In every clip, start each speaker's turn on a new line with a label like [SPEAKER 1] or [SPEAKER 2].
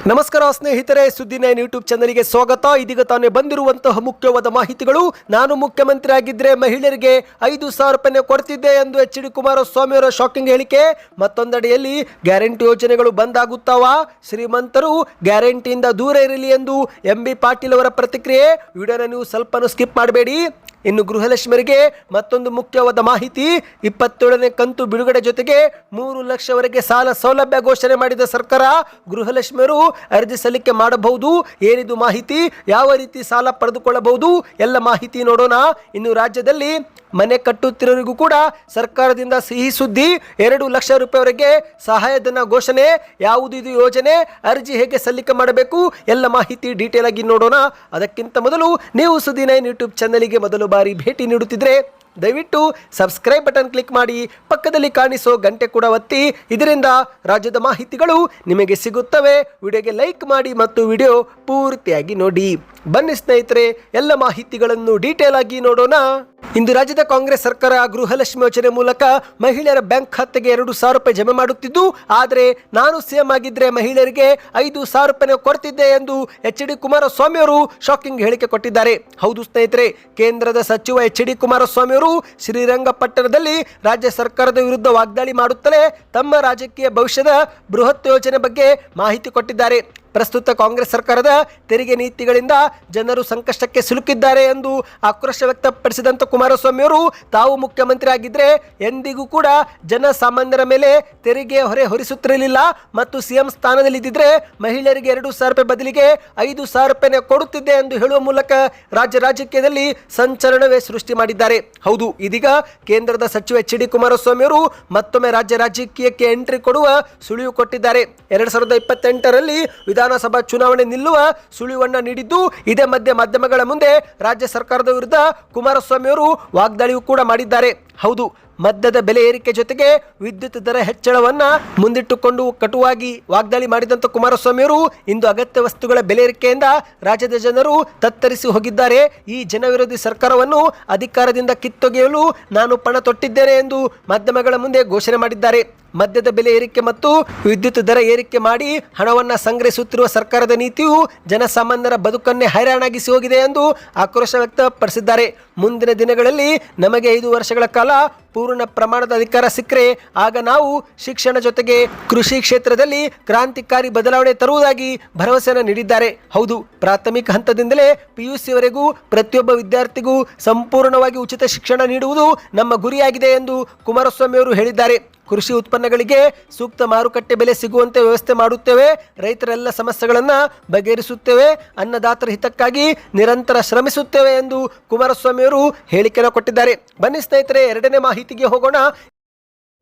[SPEAKER 1] ನಮಸ್ಕಾರ ಸ್ನೇಹಿತರೆ, ಸುದ್ದಿ 9 ಯೂಟ್ಯೂಬ್ ಚಾನಲ್ಗೆ ಸ್ವಾಗತ. ಇದೀಗ ತಾನೇ ಬಂದಿರುವಂತಹ ಮುಖ್ಯವಾದ ಮಾಹಿತಿಗಳು. ನಾನು ಮುಖ್ಯಮಂತ್ರಿ ಆಗಿದ್ರೆ ಮಹಿಳೆಯರಿಗೆ 5,000 ರೂಪಾಯಿ ಕೊಡ್ತಿದ್ದೆ ಎಂದು ಎಚ್.ಡಿ. ಕುಮಾರಸ್ವಾಮಿ ಅವರ ಶಾಕಿಂಗ್ ಹೇಳಿಕೆ. ಮತ್ತೊಂದೆಡೆಯಲ್ಲಿ ಗ್ಯಾರಂಟಿ ಯೋಜನೆಗಳು ಬಂದಾಗುತ್ತಾವ, ಶ್ರೀಮಂತರು ಗ್ಯಾರಂಟಿಯಿಂದ ದೂರ ಇರಲಿ ಎಂದು ಎಂ.ಬಿ. ಪಾಟೀಲ್ ಅವರ ಪ್ರತಿಕ್ರಿಯೆ. ವಿಡಿಯೋನ ನೀವು ಸ್ವಲ್ಪನೂ ಸ್ಕಿಪ್ ಮಾಡಬೇಡಿ. ಇನ್ನು ಗೃಹಲಕ್ಷ್ಮಿಯರಿಗೆ ಮತ್ತೊಂದು ಮುಖ್ಯವಾದ ಮಾಹಿತಿ. 27ನೇ ಕಂತು ಬಿಡುಗಡೆ ಜೊತೆಗೆ 3 ಲಕ್ಷವರೆಗೆ ಸಾಲ ಸೌಲಭ್ಯ ಘೋಷಣೆ ಮಾಡಿದ ಸರ್ಕಾರ. ಗೃಹಲಕ್ಷ್ಮಿಯರು ಅರ್ಜಿ ಸಲ್ಲಿಕೆ ಮಾಡಬಹುದು. ಏನಿದು ಮಾಹಿತಿ, ಯಾವ ರೀತಿ ಸಾಲ ಪಡೆದುಕೊಳ್ಳಬಹುದು, ಎಲ್ಲ ಮಾಹಿತಿ ನೋಡೋಣ. ಇನ್ನು ರಾಜ್ಯದಲ್ಲಿ ಮನೆ ಕಟ್ಟುತ್ತಿರೋರಿಗೂ ಕೂಡ ಸರ್ಕಾರದಿಂದ ಸಿಹಿ ಸುದ್ದಿ. 2 ಲಕ್ಷ ರೂಪಾಯಿವರೆಗೆ ಸಹಾಯಧನ ಘೋಷಣೆ. ಯಾವುದು ಇದು ಯೋಜನೆ, ಅರ್ಜಿ ಹೇಗೆ ಸಲ್ಲಿಕೆ ಮಾಡಬೇಕು, ಎಲ್ಲ ಮಾಹಿತಿ ಡೀಟೇಲ್ ಆಗಿ ನೋಡೋಣ. ಅದಕ್ಕಿಂತ ಮೊದಲು ನೀವು ಸುದ್ದಿ 9 ಯೂಟ್ಯೂಬ್ ಚಾನಲ್ಗೆ ಮೊದಲು ಬಾರಿ ಭೇಟಿ ನೀಡುತ್ತಿದ್ರೆ ದಯವಿಟ್ಟು ಸಬ್ಸ್ಕ್ರೈಬ್ ಬಟನ್ ಕ್ಲಿಕ್ ಮಾಡಿ, ಪಕ್ಕದಲ್ಲಿ ಕಾಣಿಸೋ ಗಂಟೆ ಕೂಡ ಒತ್ತಿ. ಇದರಿಂದ ರಾಜ್ಯದ ಮಾಹಿತಿಗಳು ನಿಮಗೆ ಸಿಗುತ್ತವೆ. ವಿಡಿಯೋಗೆ ಲೈಕ್ ಮಾಡಿ ಮತ್ತು ವಿಡಿಯೋ ಪೂರ್ತಿಯಾಗಿ ನೋಡಿ. ಬನ್ನಿ ಸ್ನೇಹಿತರೆ, ಎಲ್ಲ ಮಾಹಿತಿಗಳನ್ನು ಡೀಟೇಲ್ ಆಗಿ ನೋಡೋಣ. ಇಂದು ರಾಜ್ಯದ ಕಾಂಗ್ರೆಸ್ ಸರ್ಕಾರ ಗೃಹಲಕ್ಷ್ಮಿ ಯೋಜನೆ ಮೂಲಕ ಮಹಿಳೆಯರ ಬ್ಯಾಂಕ್ ಖಾತೆಗೆ 2,000 ರೂಪಾಯಿ ಜಮೆ ಮಾಡುತ್ತಿದ್ದು, ಆದರೆ ನಾನು ಸಿಎಂ ಆಗಿದ್ರೆ ಮಹಿಳೆಯರಿಗೆ 5,000 ರೂಪಾಯಿ ಕೊಡ್ತಿದ್ದೆ ಎಂದು ಎಚ್.ಡಿ. ಕುಮಾರಸ್ವಾಮಿ ಅವರು ಶಾಕಿಂಗ್ ಹೇಳಿಕೆ ಕೊಟ್ಟಿದ್ದಾರೆ. ಹೌದು ಸ್ನೇಹಿತರೆ, ಕೇಂದ್ರದ ಸಚಿವ ಎಚ್.ಡಿ. ಕುಮಾರಸ್ವಾಮಿ ಅವರು ಶ್ರೀರಂಗಪಟ್ಟಣದಲ್ಲಿ ರಾಜ್ಯ ಸರ್ಕಾರದ ವಿರುದ್ಧ ವಾಗ್ದಾಳಿ ಮಾಡುತ್ತಲೇ ತಮ್ಮ ರಾಜಕೀಯ ಭವಿಷ್ಯದ ಬೃಹತ್ ಯೋಜನೆ ಬಗ್ಗೆ ಮಾಹಿತಿ ಕೊಟ್ಟಿದ್ದಾರೆ. ಪ್ರಸ್ತುತ ಕಾಂಗ್ರೆಸ್ ಸರ್ಕಾರದ ತೆರಿಗೆ ನೀತಿಗಳಿಂದ ಜನರು ಸಂಕಷ್ಟಕ್ಕೆ ಸಿಲುಕಿದ್ದಾರೆ ಎಂದು ಆಕ್ರೋಶ ವ್ಯಕ್ತಪಡಿಸಿದಂಥ ಕುಮಾರಸ್ವಾಮಿ ಅವರು ತಾವು ಮುಖ್ಯಮಂತ್ರಿ ಆಗಿದ್ದರೆ ಎಂದಿಗೂ ಕೂಡ ಜನಸಾಮಾನ್ಯರ ಮೇಲೆ ತೆರಿಗೆ ಹೊರೆ ಹೊರಿಸುತ್ತಿರಲಿಲ್ಲ ಮತ್ತು ಸಿಎಂ ಸ್ಥಾನದಲ್ಲಿ ಇದ್ದಿದ್ರೆ ಮಹಿಳೆಯರಿಗೆ 2,000 ರೂಪಾಯಿ ಬದಲಿಗೆ 5,000 ರೂಪಾಯಿ ಕೊಡುತ್ತಿದ್ದೆ ಎಂದು ಹೇಳುವ ಮೂಲಕ ರಾಜ್ಯ ರಾಜಕೀಯದಲ್ಲಿ ಸಂಚಲನವೇ ಸೃಷ್ಟಿ ಮಾಡಿದ್ದಾರೆ. ಹೌದು, ಇದೀಗ ಕೇಂದ್ರದ ಸಚಿವ ಎಚ್.ಡಿ. ಕುಮಾರಸ್ವಾಮಿ ಅವರು ಮತ್ತೊಮ್ಮೆ ರಾಜ್ಯ ರಾಜಕೀಯಕ್ಕೆ ಎಂಟ್ರಿ ಕೊಡುವ ಸುಳಿವು ಕೊಟ್ಟಿದ್ದಾರೆ. 2028ರಲ್ಲಿ ವಿಧಾನಸಭಾ ಚುನಾವಣೆ ನಿಲ್ಲುವ ಸುಳಿವನ್ನ ನೀಡಿದ್ದು, ಇದೇ ಮಧ್ಯೆ ಮಾಧ್ಯಮಗಳ ಮುಂದೆ ರಾಜ್ಯ ಸರ್ಕಾರದ ವಿರುದ್ಧ ಕುಮಾರಸ್ವಾಮಿ ಅವರು ವಾಗ್ದಾಳಿಯೂ ಕೂಡ ಮಾಡಿದ್ದಾರೆ. ಹೌದು, ಮದ್ಯದ ಬೆಲೆ ಏರಿಕೆ ಜೊತೆಗೆ ವಿದ್ಯುತ್ ದರ ಹೆಚ್ಚಳವನ್ನ ಮುಂದಿಟ್ಟುಕೊಂಡು ಕಟುವಾಗಿ ವಾಗ್ದಾಳಿ ಮಾಡಿದಂಥ ಕುಮಾರಸ್ವಾಮಿ ಅವರು ಇಂದು ಅಗತ್ಯ ವಸ್ತುಗಳ ಬೆಲೆ ಏರಿಕೆಯಿಂದ ರಾಜ್ಯದ ಜನರು ತತ್ತರಿಸಿ ಹೋಗಿದ್ದಾರೆ. ಈ ಜನವಿರೋಧಿ ಸರ್ಕಾರವನ್ನು ಅಧಿಕಾರದಿಂದ ಕಿತ್ತೊಗೆಯಲು ನಾನು ಪಣ ತೊಟ್ಟಿದ್ದೇನೆ ಎಂದು ಮಾಧ್ಯಮಗಳ ಮುಂದೆ ಘೋಷಣೆ ಮಾಡಿದ್ದಾರೆ. ಮದ್ಯದ ಬೆಲೆ ಏರಿಕೆ ಮತ್ತು ವಿದ್ಯುತ್ ದರ ಏರಿಕೆ ಮಾಡಿ ಹಣವನ್ನು ಸಂಗ್ರಹಿಸುತ್ತಿರುವ ಸರ್ಕಾರದ ನೀತಿಯು ಜನಸಾಮಾನ್ಯರ ಬದುಕನ್ನೇ ಹೈರಾಣಾಗಿಸಿ ಹೋಗಿದೆ ಎಂದು ಆಕ್ರೋಶ ವ್ಯಕ್ತಪಡಿಸಿದ್ದಾರೆ. ಮುಂದಿನ ದಿನಗಳಲ್ಲಿ ನಮಗೆ 5 ವರ್ಷಗಳ ಕಾಲ ಪೂರ್ಣ ಪ್ರಮಾಣದ ಅಧಿಕಾರ ಸಿಕ್ಕರೆ ಆಗ ನಾವು ಶಿಕ್ಷಣ ಜೊತೆಗೆ ಕೃಷಿ ಕ್ಷೇತ್ರದಲ್ಲಿ ಕ್ರಾಂತಿಕಾರಿ ಬದಲಾವಣೆ ತರುವುದಾಗಿ ಭರವಸೆಯನ್ನು ನೀಡಿದ್ದಾರೆ. ಹೌದು, ಪ್ರಾಥಮಿಕ ಹಂತದಿಂದಲೇ PUC ವರೆಗೂ ಪ್ರತಿಯೊಬ್ಬ ವಿದ್ಯಾರ್ಥಿಗೂ ಸಂಪೂರ್ಣವಾಗಿ ಉಚಿತ ಶಿಕ್ಷಣ ನೀಡುವುದು ನಮ್ಮ ಗುರಿಯಾಗಿದೆ ಎಂದು ಕುಮಾರಸ್ವಾಮಿ ಅವರು ಹೇಳಿದ್ದಾರೆ. ಕೃಷಿ ಉತ್ಪನ್ನಗಳಿಗೆ ಸೂಕ್ತ ಮಾರುಕಟ್ಟೆ ಬೆಲೆ ಸಿಗುವಂತೆ ವ್ಯವಸ್ಥೆ ಮಾಡುತ್ತೇವೆ, ರೈತರೆಲ್ಲ ಸಮಸ್ಯೆಗಳನ್ನು ಬಗೆಹರಿಸುತ್ತೇವೆ, ಅನ್ನದಾತರ ಹಿತಕ್ಕಾಗಿ ನಿರಂತರ ಶ್ರಮಿಸುತ್ತೇವೆ ಎಂದು ಕುಮಾರಸ್ವಾಮಿ ಅವರು ಹೇಳಿಕೆಯನ್ನು ಕೊಟ್ಟಿದ್ದಾರೆ. ಬನ್ನಿ ಸ್ನೇಹಿತರೆ, ಎರಡನೇ ಮಾಹಿತಿಗೆ ಹೋಗೋಣ.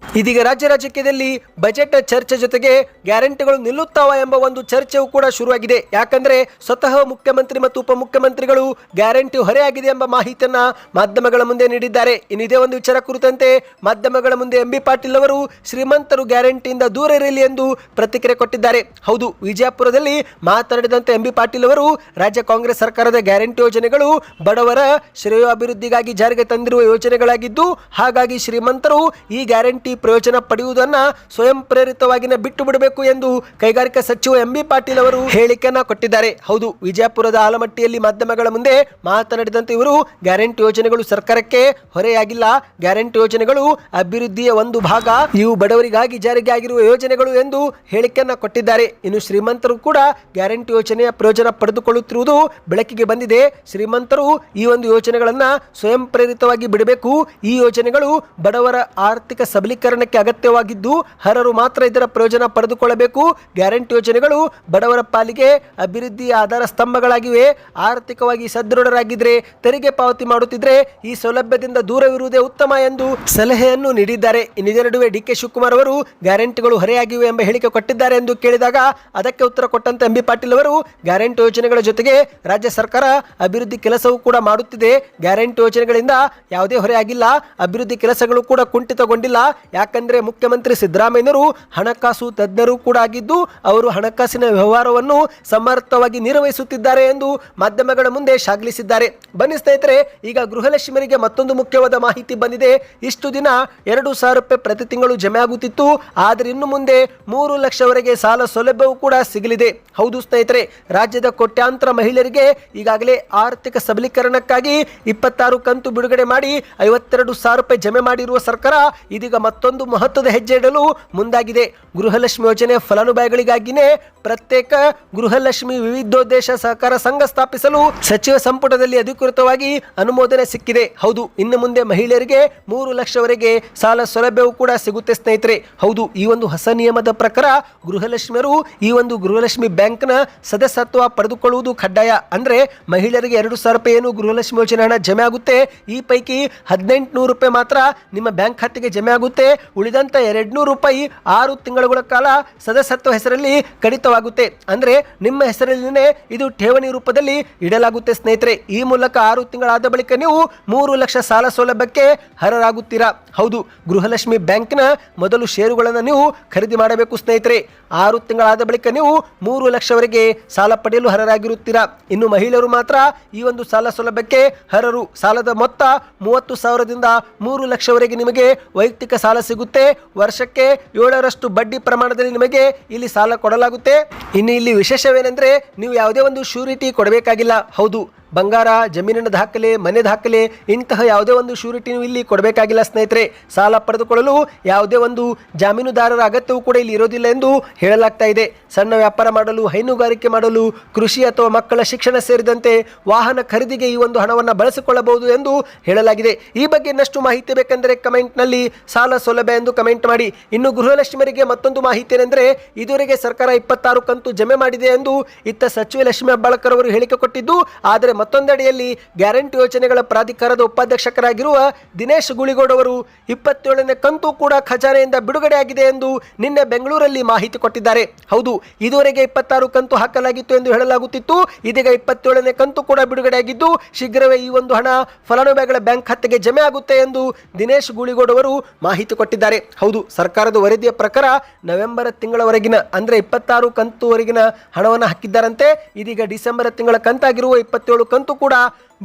[SPEAKER 1] ಇದೀಗ ರಾಜ್ಯ ರಾಜಕೀಯದಲ್ಲಿ ಬಜೆಟ್ ಚರ್ಚೆ ಜೊತೆಗೆ ಗ್ಯಾರಂಟಿಗಳು ನಿಲ್ಲುತ್ತಾವ ಎಂಬ ಒಂದು ಚರ್ಚೆಯೂ ಕೂಡ ಶುರುವಾಗಿದೆ. ಯಾಕಂದ್ರೆ ಸ್ವತಃ ಮುಖ್ಯಮಂತ್ರಿ ಮತ್ತು ಉಪಮುಖ್ಯಮಂತ್ರಿಗಳು ಗ್ಯಾರಂಟಿ ಹೊರೆಯಾಗಿದೆ ಎಂಬ ಮಾಹಿತಿಯನ್ನ ಮಾಧ್ಯಮಗಳ ಮುಂದೆ ನೀಡಿದ್ದಾರೆ. ಇನ್ನು ಇದೇ ಒಂದು ವಿಚಾರ ಕುರಿತಂತೆ ಮಾಧ್ಯಮಗಳ ಮುಂದೆ ಎಂ.ಬಿ. ಪಾಟೀಲ್ ಅವರು ಶ್ರೀಮಂತರು ಗ್ಯಾರಂಟಿಯಿಂದ ದೂರ ಇರಲಿ ಎಂದು ಪ್ರತಿಕ್ರಿಯೆ ಕೊಟ್ಟಿದ್ದಾರೆ. ಹೌದು, ವಿಜಯಪುರದಲ್ಲಿ ಮಾತನಾಡಿದಂತೆ ಎಂ.ಬಿ. ಪಾಟೀಲ್ ಅವರು ರಾಜ್ಯ ಕಾಂಗ್ರೆಸ್ ಸರ್ಕಾರದ ಗ್ಯಾರಂಟಿ ಯೋಜನೆಗಳು ಬಡವರ ಶ್ರೇಯೋಭಿವೃದ್ಧಿಗಾಗಿ ಜಾರಿಗೆ ತಂದಿರುವ ಯೋಜನೆಗಳಾಗಿದ್ದು, ಹಾಗಾಗಿ ಶ್ರೀಮಂತರು ಈ ಗ್ಯಾರಂಟಿ ಪ್ರಯೋಜನ ಪಡೆಯುವುದನ್ನು ಸ್ವಯಂ ಪ್ರೇರಿತವಾಗಿಯೇ ಬಿಟ್ಟು ಬಿಡಬೇಕು ಎಂದು ಕೈಗಾರಿಕಾ ಸಚಿವ ಎಂ.ಬಿ. ಪಾಟೀಲ್ ಅವರು ಹೇಳಿಕೆಯನ್ನ ಕೊಟ್ಟಿದ್ದಾರೆ. ಹೌದು, ವಿಜಯಪುರದ ಆಲಮಟ್ಟಿಯಲ್ಲಿ ಮಾಧ್ಯಮಗಳ ಮುಂದೆ ಮಾತನಾಡಿದಂತೆ ಇವರು ಗ್ಯಾರಂಟಿ ಯೋಜನೆಗಳು ಸರ್ಕಾರಕ್ಕೆ ಹೊರೆಯಾಗಿಲ್ಲ, ಗ್ಯಾರಂಟಿ ಯೋಜನೆಗಳು ಅಭಿವೃದ್ಧಿಯ ಒಂದು ಭಾಗ, ಇವು ಬಡವರಿಗಾಗಿ ಜಾರಿಗೆ ಆಗಿರುವ ಯೋಜನೆಗಳು ಎಂದು ಹೇಳಿಕೆಯನ್ನ ಕೊಟ್ಟಿದ್ದಾರೆ. ಇನ್ನು ಶ್ರೀಮಂತರು ಕೂಡ ಗ್ಯಾರಂಟಿ ಯೋಜನೆಯ ಪ್ರಯೋಜನ ಪಡೆದುಕೊಳ್ಳುತ್ತಿರುವುದು ಬೆಳಕಿಗೆ ಬಂದಿದೆ. ಶ್ರೀಮಂತರು ಈ ಒಂದು ಯೋಜನೆಗಳನ್ನ ಸ್ವಯಂ ಪ್ರೇರಿತವಾಗಿ ಬಿಡಬೇಕು. ಈ ಯೋಜನೆಗಳು ಬಡವರ ಆರ್ಥಿಕ ಸಬಲೀಕರಣಕ್ಕೆ ಅಗತ್ಯವಾಗಿದ್ದು ಅರ್ಹರು ಮಾತ್ರ ಇದರ ಪ್ರಯೋಜನ ಪಡೆದುಕೊಳ್ಳಬೇಕು. ಗ್ಯಾರಂಟಿ ಯೋಜನೆಗಳು ಬಡವರ ಪಾಲಿಗೆ ಅಭಿವೃದ್ಧಿಯ ಆಧಾರ ಸ್ತಂಭಗಳಾಗಿವೆ. ಆರ್ಥಿಕವಾಗಿ ಸದೃಢರಾಗಿದ್ರೆ, ತೆರಿಗೆ ಪಾವತಿ ಮಾಡುತ್ತಿದ್ರೆ ಈ ಸೌಲಭ್ಯದಿಂದ ದೂರವಿರುವುದೇ ಉತ್ತಮ ಎಂದು ಸಲಹೆಯನ್ನು ನೀಡಿದ್ದಾರೆ. ಇನ್ನಿದೇ ನಡುವೆ ಡಿ.ಕೆ. ಶಿವಕುಮಾರ್ ಅವರು ಗ್ಯಾರಂಟಿಗಳು ಹೊರೆಯಾಗಿವೆ ಎಂಬ ಹೇಳಿಕೆ ಕೊಟ್ಟಿದ್ದಾರೆ ಎಂದು ಕೇಳಿದಾಗ ಅದಕ್ಕೆ ಉತ್ತರ ಕೊಟ್ಟಂತೆ ಎಂ.ಬಿ. ಪಾಟೀಲ್ ಅವರು ಗ್ಯಾರಂಟಿ ಯೋಜನೆಗಳ ಜೊತೆಗೆ ರಾಜ್ಯ ಸರ್ಕಾರ ಅಭಿವೃದ್ಧಿ ಕೆಲಸವೂ ಕೂಡ ಮಾಡುತ್ತಿದೆ. ಗ್ಯಾರಂಟಿ ಯೋಜನೆಗಳಿಂದ ಯಾವುದೇ ಹೊರೆಯಾಗಿಲ್ಲ, ಅಭಿವೃದ್ಧಿ ಕೆಲಸಗಳು ಕೂಡ ಕುಂಠಿತಗೊಂಡಿಲ್ಲ. ಯಾಕಂದ್ರೆ ಮುಖ್ಯಮಂತ್ರಿ ಸಿದ್ದರಾಮಯ್ಯನವರು ಹಣಕಾಸು ತಜ್ಞರು ಕೂಡ ಆಗಿದ್ದು ಅವರು ಹಣಕಾಸಿನ ವ್ಯವಹಾರವನ್ನು ಸಮರ್ಥವಾಗಿ ನಿರ್ವಹಿಸುತ್ತಿದ್ದಾರೆ ಎಂದು ಮಾಧ್ಯಮಗಳ ಮುಂದೆ ಶ್ಲಾಘಿಸಿದ್ದಾರೆ. ಬನ್ನಿ ಸ್ನೇಹಿತರೆ, ಈಗ ಗೃಹಲಕ್ಷ್ಮಿಯರಿಗೆ ಮತ್ತೊಂದು ಮುಖ್ಯವಾದ ಮಾಹಿತಿ ಬಂದಿದೆ. ಇಷ್ಟು ದಿನ 2,000 ರೂಪಾಯಿ ಪ್ರತಿ ತಿಂಗಳು ಜಮೆ ಆಗುತ್ತಿತ್ತು. ಆದರೆ ಇನ್ನು ಮುಂದೆ 3 ಲಕ್ಷವರೆಗೆ ಸಾಲ ಸೌಲಭ್ಯವೂ ಕೂಡ ಸಿಗಲಿದೆ. ಹೌದು ಸ್ನೇಹಿತರೆ, ರಾಜ್ಯದ ಕೋಟ್ಯಾಂತರ ಮಹಿಳೆಯರಿಗೆ ಈಗಾಗಲೇ ಆರ್ಥಿಕ ಸಬಲೀಕರಣಕ್ಕಾಗಿ 26 ಕಂತು ಬಿಡುಗಡೆ ಮಾಡಿ 52,000 ರೂಪಾಯಿ ಜಮೆ ಮಾಡಿರುವ ಸರ್ಕಾರ ಇದೀಗ ಮತ್ತೊಂದು ಮಹತ್ವದ ಹೆಜ್ಜೆ ಇಡಲು ಮುಂದಾಗಿದೆ. ಗೃಹಲಕ್ಷ್ಮಿ ಯೋಜನೆ ಫಲಾನುಭವಿಗಳಿಗಾಗಿಯೇ ಪ್ರತ್ಯೇಕ ಗೃಹಲಕ್ಷ್ಮಿ ವಿವಿಧೋದ್ದೇಶ ಸಹಕಾರ ಸಂಘ ಸ್ಥಾಪಿಸಲು ಸಚಿವ ಸಂಪುಟದಲ್ಲಿ ಅಧಿಕೃತವಾಗಿ ಅನುಮೋದನೆ ಸಿಕ್ಕಿದೆ. ಹೌದು, ಇನ್ನು ಮುಂದೆ ಮಹಿಳೆಯರಿಗೆ 3 ಲಕ್ಷವರೆಗೆ ಸಾಲ ಸೌಲಭ್ಯವೂ ಕೂಡ ಸಿಗುತ್ತೆ ಸ್ನೇಹಿತರೆ. ಹೌದು, ಈ ಒಂದು ಹೊಸ ನಿಯಮದ ಪ್ರಕಾರ ಗೃಹಲಕ್ಷ್ಮಿಯರು ಈ ಒಂದು ಗೃಹಲಕ್ಷ್ಮಿ ಬ್ಯಾಂಕ್ನ ಸದಸ್ಯತ್ವ ಪಡೆದುಕೊಳ್ಳುವುದು ಕಡ್ಡಾಯ. ಅಂದ್ರೆ ಮಹಿಳೆಯರಿಗೆ 2,000 ರೂಪಾಯಿ ಏನು ಗೃಹಲಕ್ಷ್ಮಿ ಯೋಜನೆ ಹಣ ಜಮೆ ಆಗುತ್ತೆ, ಈ ಪೈಕಿ 1,800 ರೂಪಾಯಿ ಮಾತ್ರ ನಿಮ್ಮ ಬ್ಯಾಂಕ್ ಖಾತೆಗೆ ಜಮೆ ಆಗುತ್ತೆ. ಉಳಿದಂತ 200 ರೂಪಾಯಿ 6 ತಿಂಗಳುಗಳ ಕಾಲ ಸದಸ್ಯತ್ವ ಹೆಸರಲ್ಲಿ ಕಡಿತವಾಗುತ್ತೆ. ಅಂದ್ರೆ ನಿಮ್ಮ ಹೆಸರಲ್ಲಿನೇ ಇದು ಠೇವಣಿ ರೂಪದಲ್ಲಿ ಇಡಲಾಗುತ್ತೆ ಸ್ನೇಹಿತರೆ. ಈ ಮೂಲಕ 6 ತಿಂಗಳಾದ ಬಳಿಕ ನೀವು 3 ಲಕ್ಷ ಸಾಲ ಸೌಲಭ್ಯಕ್ಕೆ ಅರ್ಹರಾಗುತ್ತೀರಾ. ಹೌದು, ಗೃಹಲಕ್ಷ್ಮಿ ಬ್ಯಾಂಕ್ನ ಮೊದಲು ಷೇರುಗಳನ್ನು ನೀವು ಖರೀದಿ ಮಾಡಬೇಕು ಸ್ನೇಹಿತರೆ. 6 ತಿಂಗಳಾದ ಬಳಿಕ ನೀವು 3 ಲಕ್ಷವರೆಗೆ ಸಾಲ ಪಡೆಯಲು ಅರ್ಹರಾಗಿರುತ್ತೀರಾ. ಇನ್ನು ಮಹಿಳೆಯರು ಮಾತ್ರ ಈ ಒಂದು ಸಾಲ ಸೌಲಭ್ಯಕ್ಕೆ ಅರ್ಹರು. ಸಾಲದ ಮೊತ್ತ 30,000ದಿಂದ 3 ಲಕ್ಷವರೆಗೆ ನಿಮಗೆ ವೈಯಕ್ತಿಕ ಸಾಲ ಸಿಗುತ್ತೆ. ವರ್ಷಕ್ಕೆ 7% ಬಡ್ಡಿ ಪ್ರಮಾಣದಲ್ಲಿ ನಿಮಗೆ ಇಲ್ಲಿ ಸಾಲ ಕೊಡಲಾಗುತ್ತೆ. ಇನ್ನು ಇಲ್ಲಿ ವಿಶೇಷವೇನೆಂದ್ರೆ ನೀವು ಯಾವುದೇ ಒಂದು ಶ್ಯೂರಿಟಿ ಕೊಡಬೇಕಾಗಿಲ್ಲ. ಹೌದು, ಬಂಗಾರ, ಜಮೀನಿನ ದಾಖಲೆ, ಮನೆ ದಾಖಲೆ ಇಂತಹ ಯಾವುದೇ ಒಂದು ಶ್ಯೂರಿಟಿ ನೀವು ಇಲ್ಲಿ ಕೊಡಬೇಕಾಗಿಲ್ಲ ಸ್ನೇಹಿತರೆ. ಸಾಲ ಪಡೆದುಕೊಳ್ಳಲು ಯಾವುದೇ ಒಂದು ಜಾಮೀನುದಾರರ ಅಗತ್ಯವೂ ಕೂಡ ಇಲ್ಲಿ ಇರೋದಿಲ್ಲ ಎಂದು ಹೇಳಲಾಗ್ತಾ ಇದೆ. ಸಣ್ಣ ವ್ಯಾಪಾರ ಮಾಡಲು, ಹೈನುಗಾರಿಕೆ ಮಾಡಲು, ಕೃಷಿ ಅಥವಾ ಮಕ್ಕಳ ಶಿಕ್ಷಣ ಸೇರಿದಂತೆ ವಾಹನ ಖರೀದಿಗೆ ಈ ಒಂದು ಹಣವನ್ನು ಬಳಸಿಕೊಳ್ಳಬಹುದು ಎಂದು ಹೇಳಲಾಗಿದೆ. ಈ ಬಗ್ಗೆ ಇನ್ನಷ್ಟು ಮಾಹಿತಿ ಬೇಕೆಂದರೆ ಕಮೆಂಟ್ನಲ್ಲಿ ಸಾಲ ಸೌಲಭ್ಯ ಎಂದು ಕಮೆಂಟ್ ಮಾಡಿ. ಇನ್ನು ಗೃಹಲಕ್ಷ್ಮಿಯರಿಗೆ ಮತ್ತೊಂದು ಮಾಹಿತಿ ಏನೆಂದರೆ, ಇದುವರೆಗೆ ಸರ್ಕಾರ 26 ಕಂತು ಜಮೆ ಮಾಡಿದೆ ಎಂದು ಇತ್ತ ಸಚಿವೆ ಲಕ್ಷ್ಮೀ ಹೆಬ್ಬಾಳ್ಕರ್ ಅವರು ಹೇಳಿಕೆ ಕೊಟ್ಟಿದ್ದು, ಆದರೆ ಮತ್ತೊಂದೆಡೆಯಲ್ಲಿ ಗ್ಯಾರಂಟಿ ಯೋಜನೆಗಳ ಪ್ರಾಧಿಕಾರದ ಉಪಾಧ್ಯಕ್ಷರಾಗಿರುವ ದಿನೇಶ್ ಗುಳಿಗೋಡ್ ಅವರು 27ನೇ ಕಂತು ಕೂಡ ಖಜಾನೆಯಿಂದ ಬಿಡುಗಡೆಯಾಗಿದೆ ಎಂದು ನಿನ್ನೆ ಬೆಂಗಳೂರಲ್ಲಿ ಮಾಹಿತಿ ಕೊಟ್ಟಿದ್ದಾರೆ. ಹೌದು, ಇದುವರೆಗೆ 26 ಕಂತು ಹಾಕಲಾಗಿತ್ತು ಎಂದು ಹೇಳಲಾಗುತ್ತಿತ್ತು. ಇದೀಗ 27ನೇ ಕಂತು ಕೂಡ ಬಿಡುಗಡೆಯಾಗಿದ್ದು ಶೀಘ್ರವೇ ಈ ಒಂದು ಹಣ ಫಲಾನುಭವಿಗಳ ಬ್ಯಾಂಕ್ ಖಾತೆಗೆ ಜಮೆ ಆಗುತ್ತೆ ಎಂದು ದಿನೇಶ್ ಗುಳಿಗೋಡ್ ಅವರು ಮಾಹಿತಿ ಕೊಟ್ಟಿದ್ದಾರೆ. ಹೌದು, ಸರ್ಕಾರದ ವರದಿಯ ಪ್ರಕಾರ ನವೆಂಬರ್ ತಿಂಗಳವರೆಗಿನ ಅಂದ್ರೆ 26 ಕಂತುವರೆಗಿನ ಹಣವನ್ನು ಹಾಕಿದ್ದಾರಂತೆ. ಇದೀಗ ಡಿಸೆಂಬರ್ ತಿಂಗಳ ಕಂತಾಗಿರುವ 27 ಕಂತು ಕೂಡ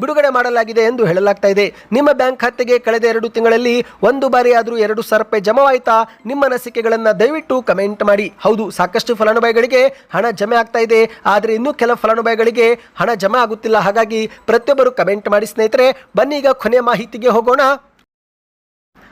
[SPEAKER 1] ಬಿಡುಗಡೆ ಮಾಡಲಾಗಿದೆ ಎಂದು ಹೇಳಲಾಗ್ತಾ ಇದೆ. ನಿಮ್ಮ ಬ್ಯಾಂಕ್ ಖಾತೆಗೆ ಕಳೆದ 2 ತಿಂಗಳಲ್ಲಿ ಒಂದು ಬಾರಿ ಆದರೂ 2,000 ರೂಪಾಯಿ ಜಮಾವಾಯ್ತಾ? ನಿಮ್ಮ ಅನಿಸಿಕೆಗಳನ್ನು ದಯವಿಟ್ಟು ಕಮೆಂಟ್ ಮಾಡಿ. ಹೌದು, ಸಾಕಷ್ಟು ಫಲಾನುಭವಿಗಳಿಗೆ ಹಣ ಜಮೆ ಆಗ್ತಾ ಇದೆ, ಆದರೆ ಇನ್ನೂ ಕೆಲ ಫಲಾನುಭವಿಗಳಿಗೆ ಹಣ ಜಮೆ ಆಗುತ್ತಿಲ್ಲ. ಹಾಗಾಗಿ ಪ್ರತಿಯೊಬ್ಬರು ಕಮೆಂಟ್ ಮಾಡಿ ಸ್ನೇಹಿತರೆ. ಬನ್ನಿ ಈಗ ಕೊನೆಯ ಮಾಹಿತಿಗೆ ಹೋಗೋಣ.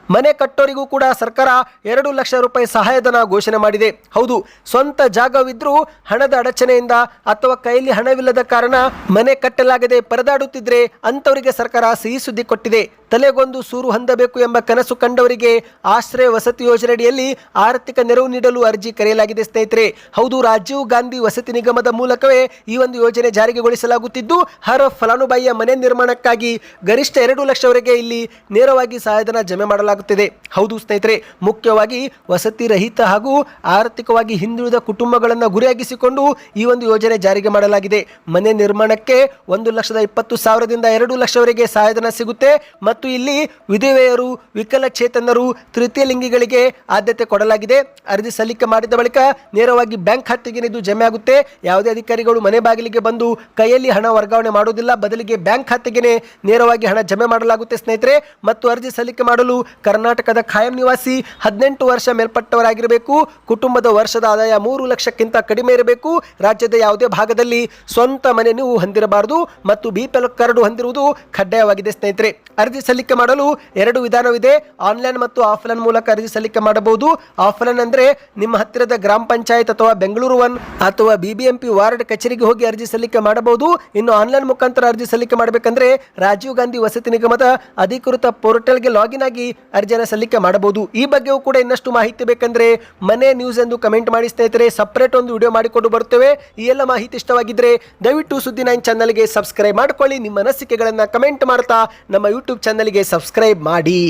[SPEAKER 1] ಮನೆ ಕಟ್ಟೋರಿಗೂ ಕೂಡ ಸರ್ಕಾರ 2 ಲಕ್ಷ ರೂಪಾಯಿ ಸಹಾಯಧನ ಘೋಷಣೆ ಮಾಡಿದೆ. ಹೌದು, ಸ್ವಂತ ಜಾಗವಿದ್ರೂ ಹಣದ ಅಡಚಣೆಯಿಂದ ಅಥವಾ ಕೈಯಲ್ಲಿ ಹಣವಿಲ್ಲದ ಕಾರಣ ಮನೆ ಕಟ್ಟಲಾಗದೆ ಪರದಾಡುತ್ತಿದ್ರೆ ಅಂತವರಿಗೆ ಸರ್ಕಾರ ಸಿಹಿ ಸುದ್ದಿ ಕೊಟ್ಟಿದೆ. ತಲೆಗೊಂದು ಸೂರು ಹೊಂದಬೇಕು ಎಂಬ ಕನಸು ಕಂಡವರಿಗೆ ಆಶ್ರಯ ವಸತಿ ಯೋಜನೆಯಡಿಯಲ್ಲಿ ಆರ್ಥಿಕ ನೆರವು ನೀಡಲು ಅರ್ಜಿ ಕರೆಯಲಾಗಿದೆ ಸ್ನೇಹಿತರೆ. ಹೌದು, ರಾಜೀವ್ ಗಾಂಧಿ ವಸತಿ ನಿಗಮದ ಮೂಲಕವೇ ಈ ಒಂದು ಯೋಜನೆ ಜಾರಿಗೊಳಿಸಲಾಗುತ್ತಿದ್ದು ಹರ ಫಲಾನುಭವಿಯ ಮನೆ ನಿರ್ಮಾಣಕ್ಕಾಗಿ ಗರಿಷ್ಠ 2 ಲಕ್ಷವರೆಗೆ ಇಲ್ಲಿ ನೇರವಾಗಿ ಸಹಾಯಧನ ಜಮೆ ಮಾಡಲಾಗುತ್ತಿದೆ. ಹೌದು ಸ್ನೇಹಿತರೆ, ಮುಖ್ಯವಾಗಿ ವಸತಿ ರಹಿತ ಹಾಗೂ ಆರ್ಥಿಕವಾಗಿ ಹಿಂದುಳಿದ ಕುಟುಂಬಗಳನ್ನು ಗುರಿಯಾಗಿಸಿಕೊಂಡು ಈ ಒಂದು ಯೋಜನೆ ಜಾರಿಗೆ ಮಾಡಲಾಗಿದೆ. ಮನೆ ನಿರ್ಮಾಣಕ್ಕೆ 1,20,000ದಿಂದ 2 ಲಕ್ಷವರೆಗೆ ಸಹಾಯಧನ ಸಿಗುತ್ತೆ. ಮತ್ತು ಇಲ್ಲಿ ವಿಧವೆಯರು, ವಿಕಲಚೇತನರು, ತೃತೀಯ ಲಿಂಗಿಗಳಿಗೆ ಆದ್ಯತೆ ಕೊಡಲಾಗಿದೆ. ಅರ್ಜಿ ಸಲ್ಲಿಕೆ ಮಾಡಿದ ಬಳಿಕ ನೇರವಾಗಿ ಬ್ಯಾಂಕ್ ಖಾತೆಗೆ ಇದು ಜಮೆ ಆಗುತ್ತೆ. ಯಾವುದೇ ಅಧಿಕಾರಿಗಳು ಮನೆ ಬಾಗಿಲಿಗೆ ಬಂದು ಕೈಯಲ್ಲಿ ಹಣ ವರ್ಗಾವಣೆ ಮಾಡುವುದಿಲ್ಲ, ಬದಲಿಗೆ ಬ್ಯಾಂಕ್ ಖಾತೆಗೆ ನೇರವಾಗಿ ಹಣ ಜಮೆ ಮಾಡಲಾಗುತ್ತೆ ಸ್ನೇಹಿತರೆ. ಮತ್ತು ಅರ್ಜಿ ಸಲ್ಲಿಕೆ ಮಾಡಲು ಕರ್ನಾಟಕದ ಖಾಯಂ ನಿವಾಸಿ 18 ವರ್ಷ ಮೇಲ್ಪಟ್ಟವರಾಗಿರಬೇಕು. ಕುಟುಂಬದ ವರ್ಷದ ಆದಾಯ 3 ಲಕ್ಷಕ್ಕಿಂತ ಕಡಿಮೆ ಇರಬೇಕು. ರಾಜ್ಯದ ಯಾವುದೇ ಭಾಗದಲ್ಲಿ ಸ್ವಂತ ಮನೆ ನೀವು ಹೊಂದಿರಬಾರದು ಮತ್ತು ಬಿಪಿಎಲ್ ಕಾರ್ಡ್ ಹೊಂದಿರುವುದು ಕಡ್ಡಾಯವಾಗಿದೆ ಸ್ನೇಹಿತರೆ. ಅರ್ಜಿ ಸಲ್ಲಿಕೆ ಮಾಡಲು 2 ವಿಧಾನವಿದೆ. ಆನ್ಲೈನ್ ಮತ್ತು ಆಫ್ಲೈನ್ ಮೂಲಕ ಅರ್ಜಿ ಸಲ್ಲಿಕೆ ಮಾಡಬಹುದು. ಆಫ್ಲೈನ್ ಅಂದ್ರೆ ನಿಮ್ಮ ಹತ್ತಿರದ ಗ್ರಾಮ ಪಂಚಾಯತ್ ಅಥವಾ ಬೆಂಗಳೂರು 1 ಅಥವಾ ಬಿಬಿಎಂಪಿ ವಾರ್ಡ್ ಕಚೇರಿಗೆ ಹೋಗಿ ಅರ್ಜಿ ಸಲ್ಲಿಕೆ ಮಾಡಬಹುದು. ಇನ್ನು ಆನ್ಲೈನ್ ಮುಖಾಂತರ ಅರ್ಜಿ ಸಲ್ಲಿಕೆ ಮಾಡಬೇಕಂದ್ರೆ ರಾಜೀವ್ ಗಾಂಧಿ ವಸತಿ ನಿಗಮದ ಅಧಿಕೃತ ಪೋರ್ಟಲ್ಗೆ ಲಾಗಿನ್ ಆಗಿ ಅರ್ಜಿಯನ್ನು ಸಲ್ಲಿಕೆ ಮಾಡಬಹುದು. ಈ ಬಗ್ಗೆಯೂ ಕೂಡ ಇನ್ನಷ್ಟು ಮಾಹಿತಿ ಬೇಕಂದ್ರೆ ಮನೆ ನ್ಯೂಸ್ ಎಂದು ಕಮೆಂಟ್ ಮಾಡಿ ಸ್ನೇಹಿತರೆ. ಸಪರೇಟ್ ಒಂದು ವಿಡಿಯೋ ಮಾಡಿಕೊಂಡು ಬರುತ್ತೇವೆ. ಈ ಎಲ್ಲ ಮಾಹಿತಿ ಇಷ್ಟವಾಗಿದ್ರೆ ದಯವಿಟ್ಟು ಸುದ್ದಿ 9 ಚಾನಲ್ಗೆ ಸಬ್ಸ್ಕ್ರೈಬ್ ಮಾಡ್ಕೊಳ್ಳಿ. ನಿಮ್ಮ ಅನಿಸಿಕೆಗಳನ್ನು ಕಮೆಂಟ್ ಮಾಡ್ತಾ ನಮ್ಮ ಯೂಟ್ಯೂಬ್ ಚಾನಲ್ಗೆ ಸಬ್ಸ್ಕ್ರೈಬ್ ಮಾಡಿ.